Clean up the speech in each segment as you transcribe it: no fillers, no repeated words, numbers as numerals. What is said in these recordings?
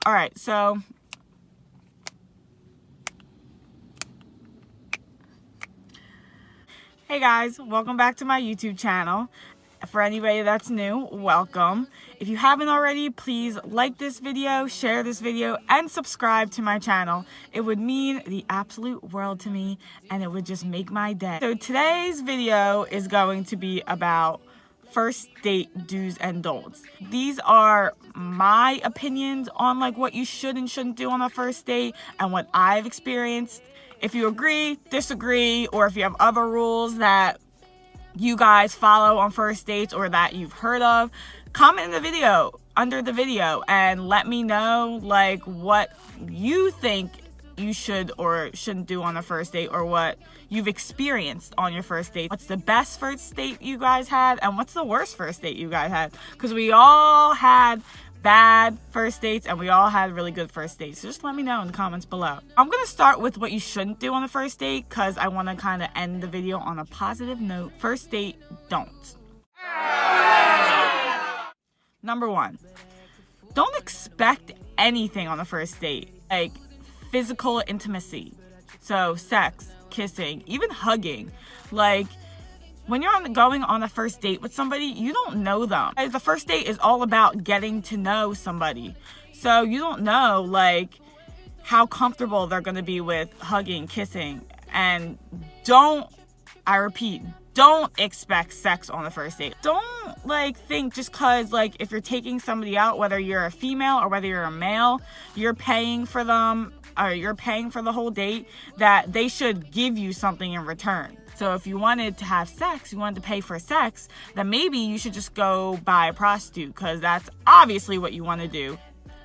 All right, so hey guys, welcome back to my YouTube channel. For anybody that's new, welcome. If you haven't already, please like this video, share this video, and subscribe to my channel. It would mean the absolute world to me, and it would just make my day. So today's video is going to be about first date do's and don'ts. These are my opinions on like what you should and shouldn't do on a first date and what I've experienced. If you agree, disagree, or if you have other rules that you guys follow on first dates or that you've heard of, comment in the video, under the video, and let me know like what you think you should or shouldn't do on a first date, or what you've experienced on your first date. What's the best first date you guys had, and what's the worst first date you guys had? Because we all had bad first dates and we all had really good first dates. So just let me know in the comments below. I'm gonna start with what you shouldn't do on a first date because I want to kind of end the video on a positive note. First date don'ts. Number 1, don't expect anything on the first date, like physical intimacy. So sex, kissing, even hugging. Like when you're going on a first date with somebody, you don't know them. The first date is all about getting to know somebody. So you don't know like how comfortable they're gonna be with hugging, kissing. And I repeat, don't expect sex on the first date. Don't like think just cause like if you're taking somebody out, whether you're a female or whether you're a male, you're paying for them or you're paying for the whole date, that they should give you something in return. So if you wanted to have sex, you wanted to pay for sex, then maybe you should just go buy a prostitute, because that's obviously what you want to do.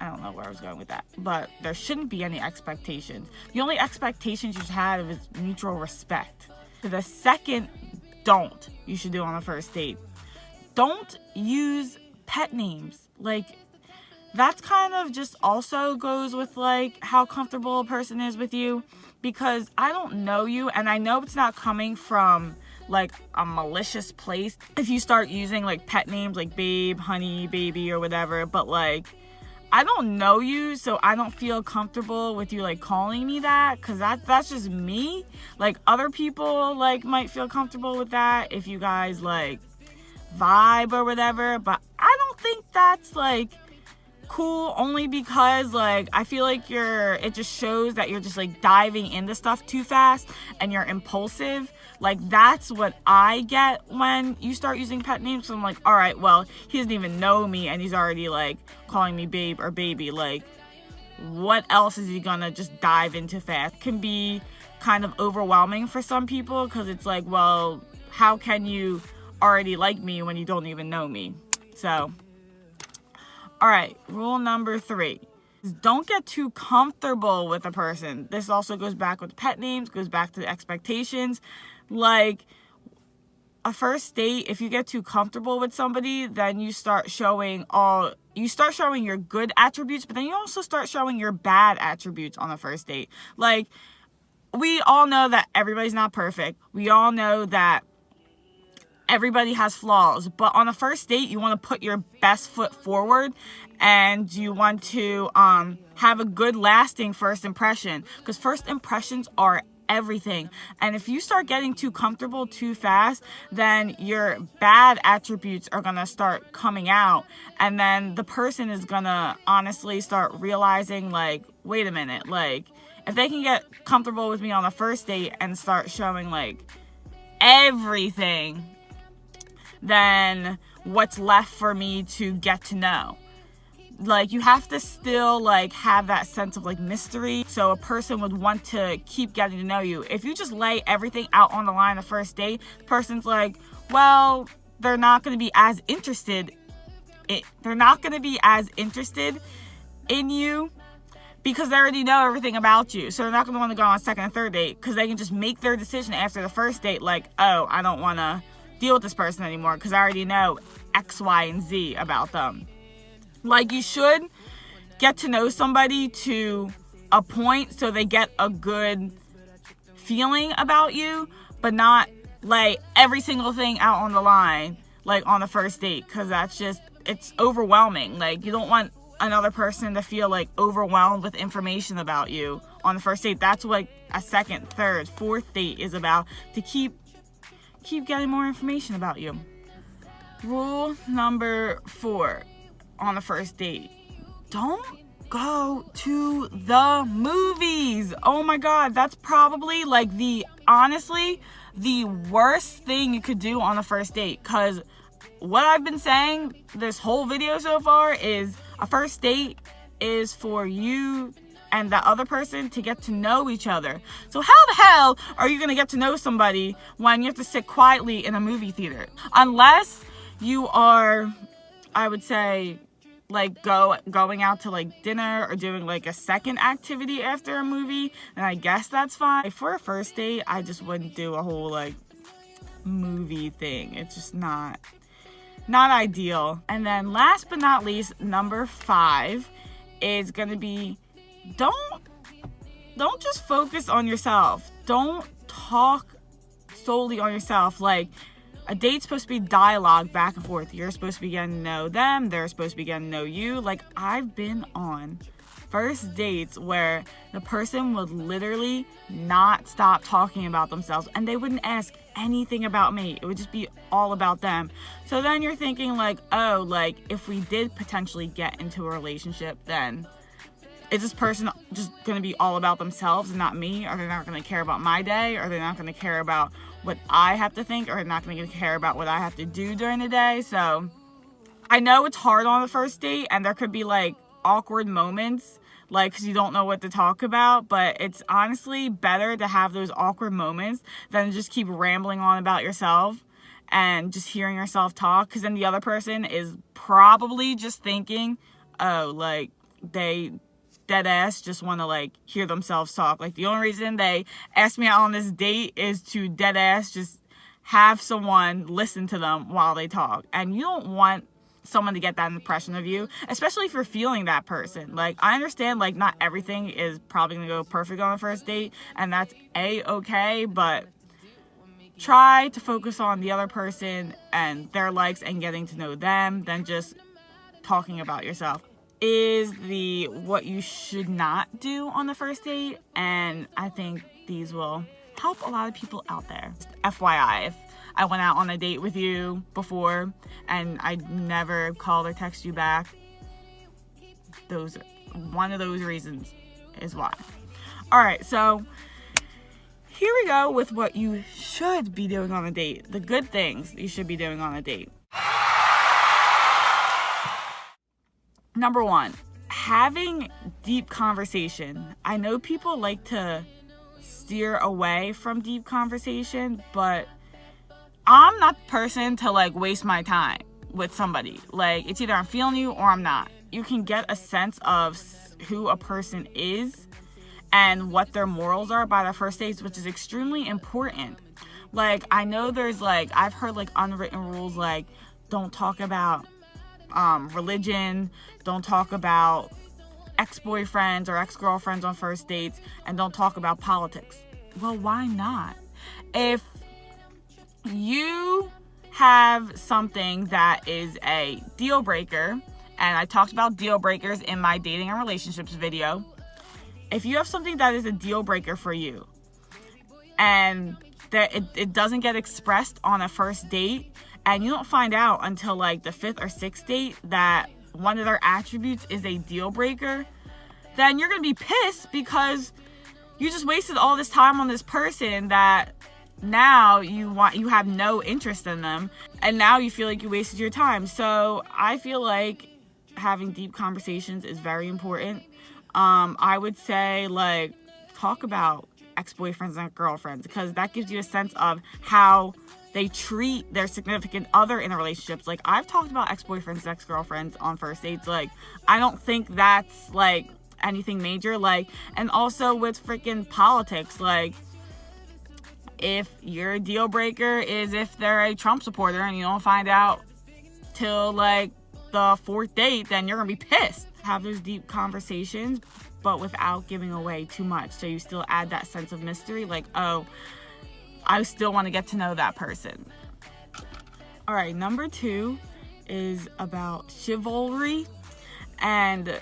I don't know where I was going with that, but there shouldn't be any expectations. The only expectations you should have is mutual respect. So the second don't you should do on a first date, don't use pet names. Like that's kind of just also goes with like how comfortable a person is with you, because I don't know you and I know it's not coming from like a malicious place if you start using like pet names like babe, honey, baby, or whatever, but like I don't know you, so I don't feel comfortable with you like calling me that, because that's just me. Like other people like might feel comfortable with that if you guys like vibe or whatever, but I don't think that's like cool, only because like I feel like it just shows that you're just like diving into stuff too fast and you're impulsive. Like that's what I get when you start using pet names. So I'm like, all right, well, he doesn't even know me and he's already like calling me babe or baby. Like what else is he gonna just dive into fast? Can be kind of overwhelming for some people, because it's like, well, how can you already like me when you don't even know me? So all right, rule number 3 is don't get too comfortable with a person. This also goes back with pet names, goes back to the expectations. Like a first date, if you get too comfortable with somebody, then you start showing your good attributes, but then you also start showing your bad attributes on the first date. Like we all know that everybody's not perfect. We all know that everybody has flaws, but on a first date, you want to put your best foot forward and you want to have a good lasting first impression, because first impressions are everything. And if you start getting too comfortable too fast, then your bad attributes are going to start coming out, and then the person is going to honestly start realizing like, wait a minute, like if they can get comfortable with me on the first date and start showing like everything, then what's left for me to get to know? Like you have to still like have that sense of like mystery, so a person would want to keep getting to know you. If you just lay everything out on the line the first date, the person's like, well, they're not going to be as interested in you because they already know everything about you. So they're not going to want to go on a second and third date, because they can just make their decision after the first date like, oh, I don't want to deal with this person anymore because I already know X, Y, and Z about them. Like you should get to know somebody to a point so they get a good feeling about you, but not lay every single thing out on the line like on the first date, because that's just, it's overwhelming. Like you don't want another person to feel like overwhelmed with information about you on the first date. That's what a second, third, fourth date is about, to keep getting more information about you. Rule number 4 on the first date: don't go to the movies. Oh my god, that's probably like honestly the worst thing you could do on the first date, because what I've been saying this whole video so far is a first date is for you and the other person to get to know each other. So how the hell are you gonna get to know somebody when you have to sit quietly in a movie theater? Unless you are, I would say, like going out to like dinner or doing like a second activity after a movie, and I guess that's fine. For a first date, I just wouldn't do a whole like movie thing. It's just not ideal. And then last but not least, number 5 is gonna be, don't just focus on yourself. Don't talk solely on yourself. Like, a date's supposed to be dialogue back and forth. You're supposed to be getting to know them. They're supposed to be getting to know you. Like, I've been on first dates where the person would literally not stop talking about themselves, and they wouldn't ask anything about me. It would just be all about them. So then you're thinking like, oh, like if we did potentially get into a relationship, then is this person just going to be all about themselves and not me? Are they not going to care about my day? Are they not going to care about what I have to think? Or are they not going to care about what I have to do during the day? So I know it's hard on the first date, and there could be like awkward moments, like, because you don't know what to talk about, but it's honestly better to have those awkward moments than just keep rambling on about yourself and just hearing yourself talk, because then the other person is probably just thinking, oh, like, they dead ass just want to like hear themselves talk. Like, the only reason they asked me out on this date is to dead ass just have someone listen to them while they talk, and you don't want someone to get that impression of you, especially if you're feeling that person. Like, I understand like not everything is probably gonna go perfect on the first date, and that's a-okay, but try to focus on the other person and their likes and getting to know them than just talking about yourself. Is the what you should not do on the first date, and I think these will help a lot of people out there. Just FYI, if I went out on a date with you before and I never called or text you back, one of those reasons is why. All right, so here we go with what you should be doing on a date. The good things you should be doing on a date. Number 1, having deep conversation. I know people like to steer away from deep conversation, but I'm not the person to like waste my time with somebody. Like, it's either I'm feeling you or I'm not. You can get a sense of who a person is and what their morals are by their first dates, which is extremely important. Like, I know there's like, I've heard like unwritten rules, like don't talk about religion, don't talk about ex-boyfriends or ex-girlfriends on first dates, and don't talk about politics. Well, why not? If you have something that is a deal breaker, and I talked about deal breakers in my dating and relationships video, if you have something that is a deal breaker for you and that it doesn't get expressed on a first date, and you don't find out until like the 5th or 6th date that one of their attributes is a deal breaker, then you're gonna be pissed because you just wasted all this time on this person that now you have no interest in them, and now you feel like you wasted your time. So I feel like having deep conversations is very important. I would say like talk about ex-boyfriends and girlfriends, because that gives you a sense of how they treat their significant other in the relationships. Like, I've talked about ex-boyfriends and ex-girlfriends on first dates. Like, I don't think that's like anything major. Like, and also with freaking politics, like, if your deal breaker is if they're a Trump supporter and you don't find out till like the 4th date, then you're gonna be pissed. Have those deep conversations, but without giving away too much, so you still add that sense of mystery, like, oh, I still want to get to know that person. All right, number 2 is about chivalry. And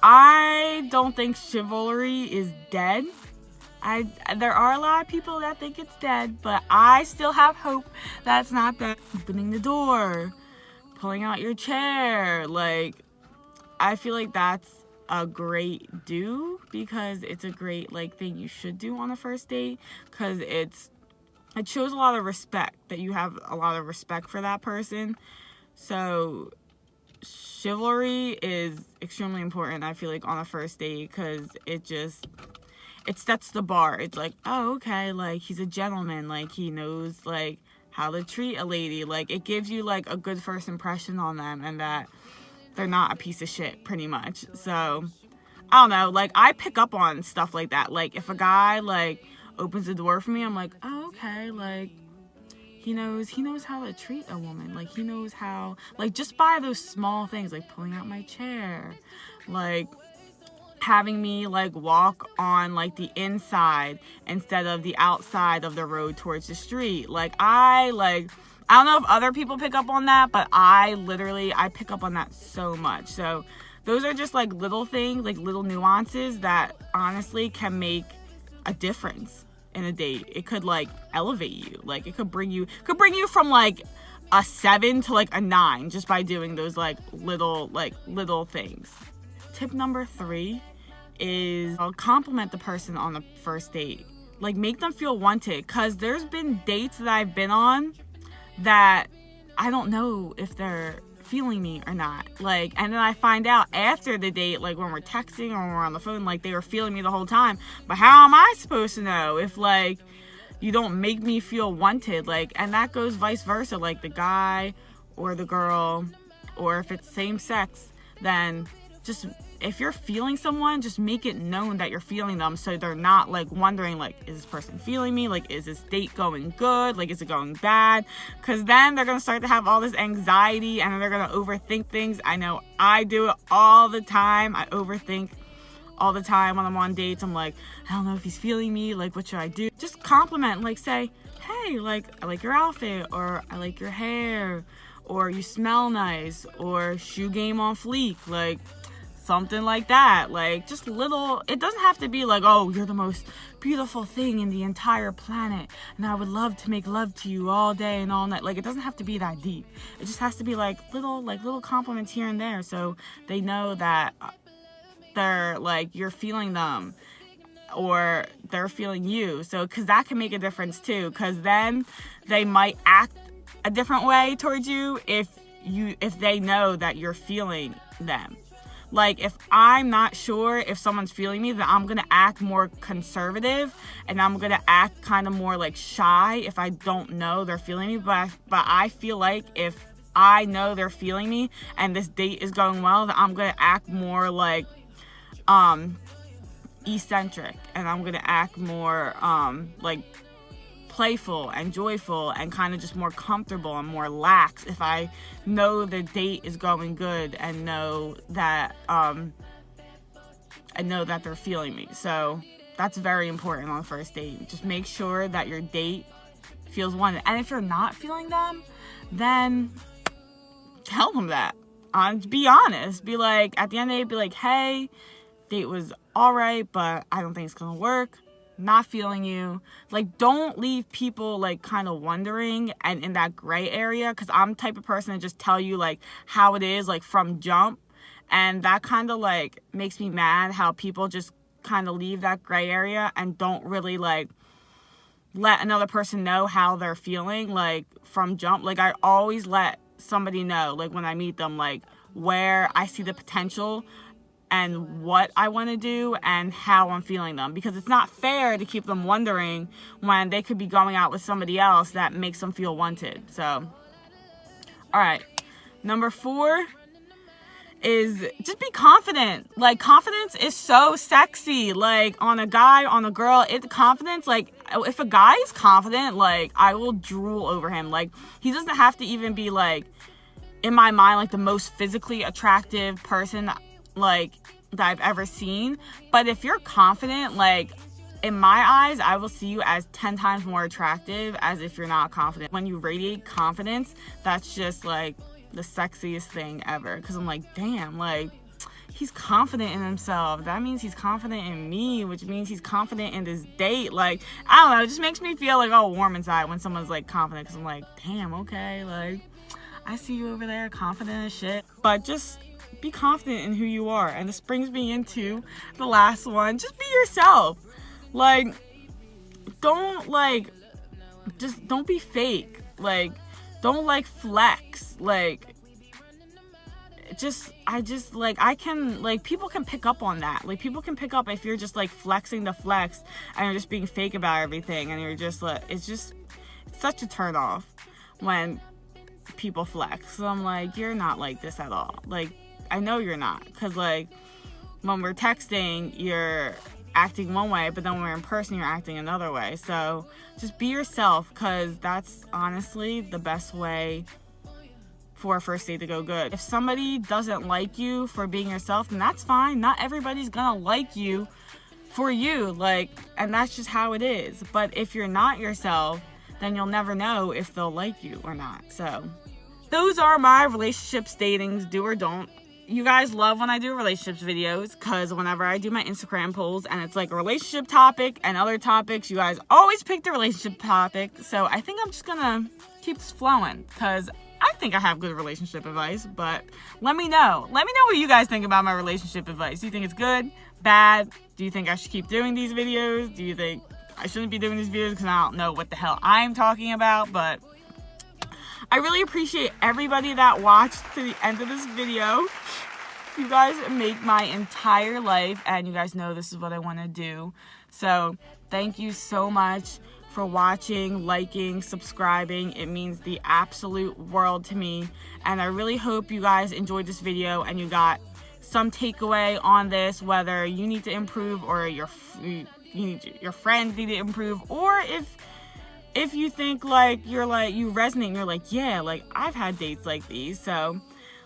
I don't think chivalry is dead. There are a lot of people that think it's dead, but I still have hope that's not dead. Opening the door, pulling out your chair, like, I feel like that's a great do, because it's a great, like, thing you should do on a first date, because it shows a lot of respect, that you have a lot of respect for that person. So chivalry is extremely important, I feel like, on a first date, because it sets the bar. It's like, oh, okay, like, he's a gentleman, like, he knows, like, how to treat a lady. Like, it gives you, like, a good first impression on them, and that they're not a piece of shit, pretty much. So I don't know, like, I pick up on stuff like that. Like, if a guy, like, opens the door for me, I'm like, oh, okay, like, he knows how to treat a woman. Like, he knows how, like, just by those small things, like pulling out my chair, like having me, like, walk on, like, the inside instead of the outside of the road towards the street. I don't know if other people pick up on that, but I pick up on that so much. So those are just, like, little things, like, little nuances that honestly can make a difference in a date. It could, like, elevate you. Like, it could bring you from, like, a 7 to, like, a 9 just by doing those, like, little things. Tip number 3 is compliment the person on the first date. Like, make them feel wanted, because there's been dates that I've been on that I don't know if they're feeling me or not. Like, and then I find out after the date, like, when we're texting or we're on the phone, like, they were feeling me the whole time. But how am I supposed to know if, like, you don't make me feel wanted? Like, and that goes vice versa, like, the guy or the girl, or if it's same sex, then just, if you're feeling someone, just make it known that you're feeling them, so they're not, like, wondering, like, is this person feeling me? Like, is this date going good? Like, is it going bad? Because then they're going to start to have all this anxiety, and they're going to overthink things. I know I do it all the time. I overthink all the time when I'm on dates. I'm like, I don't know if he's feeling me. Like, what should I do? Just compliment, like, say, hey, like, I like your outfit, or I like your hair, or you smell nice, or shoe game on fleek, like, something like that. Like, just little, it doesn't have to be like, oh, you're the most beautiful thing in the entire planet, and I would love to make love to you all day and all night. Like, it doesn't have to be that deep. It just has to be like little compliments here and there, so they know that they're, like, you're feeling them, or they're feeling you. So, because that can make a difference too, because then they might act a different way towards you if they know that you're feeling them. Like, if I'm not sure if someone's feeling me, then I'm going to act more conservative, and I'm going to act kind of more, like, shy if I don't know they're feeling me. But I feel like if I know they're feeling me and this date is going well, then I'm going to act more, like, eccentric, and I'm going to act more, like, playful and joyful, and kind of just more comfortable and more lax if I know the date is going good and know that they're feeling me. So that's very important on the first date. Just make sure that your date feels wanted. And if you're not feeling them, then tell them that. Be honest. Be like, at the end of the day, be like, hey, date was alright, but I don't think it's gonna work. Not feeling you. Like, don't leave people, like, kind of wondering and in that gray area, because I'm the type of person to just tell you, like, how it is, like, from jump. And that kind of, like, makes me mad how people just kind of leave that gray area and don't really, like, let another person know how they're feeling, like, from jump. Like, I always let somebody know, like, when I meet them, like, where I see the potential and what I want to do and how I'm feeling them, because it's not fair to keep them wondering when they could be going out with somebody else that makes them feel wanted. So, all right, number 4 is just be confident. Like, confidence is so sexy. Like, on a guy, on a girl, confidence, like, if a guy is confident, like, I will drool over him. Like, he doesn't have to even be, like, in my mind, like, the most physically attractive person, like, that I've ever seen. But if you're confident, like, in my eyes, I will see you as 10 times more attractive as if you're not confident. When you radiate confidence, that's just, like, the sexiest thing ever, because I'm like, damn, like, he's confident in himself. That means he's confident in me, which means he's confident in this date. Like, I don't know, it just makes me feel like all warm inside when someone's like confident, because I'm like, damn, okay, like, I see you over there confident as shit. But just be confident in who you are. And this brings me into the last one. Just be yourself. Like, don't be fake. Like, don't like flex. Like, people can pick up on that. Like, people can pick up if you're just like flexing the flex and you're just being fake about everything, and you're just like, it's such a turn off when people flex. So I'm like, you're not like this at all. Like, I know you're not, because like when we're texting you're acting one way, but then when we're in person you're acting another way. So just be yourself, because that's honestly the best way for a first date to go good. If somebody doesn't like you for being yourself, then that's fine. Not everybody's gonna like you for you, like, and that's just how it is. But if you're not yourself, then you'll never know if they'll like you or not. So those are my relationships, datings, do or don't. You guys love when I do relationships videos, because whenever I do my Instagram polls and it's like a relationship topic and other topics, you guys always pick the relationship topic. So I think I'm just gonna keep this flowing, because I think I have good relationship advice. But let me know what you guys think about my relationship advice. Do you think it's good, bad? Do you think I should keep doing these videos? Do you think I shouldn't be doing these videos because I don't know what the hell I'm talking about? But I really appreciate everybody that watched to the end of this video. You guys make my entire life, and you guys know this is what I want to do. So thank you so much for watching, liking, subscribing. It means the absolute world to me. And I really hope you guys enjoyed this video and you got some takeaway on this, whether you need to improve or your friends need to improve, or if you think like you resonate and you're like, yeah, like I've had dates like these. So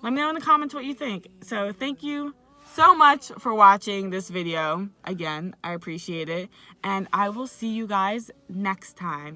let me know in the comments what you think. So thank you so much for watching this video. Again, I appreciate it. And I will see you guys next time.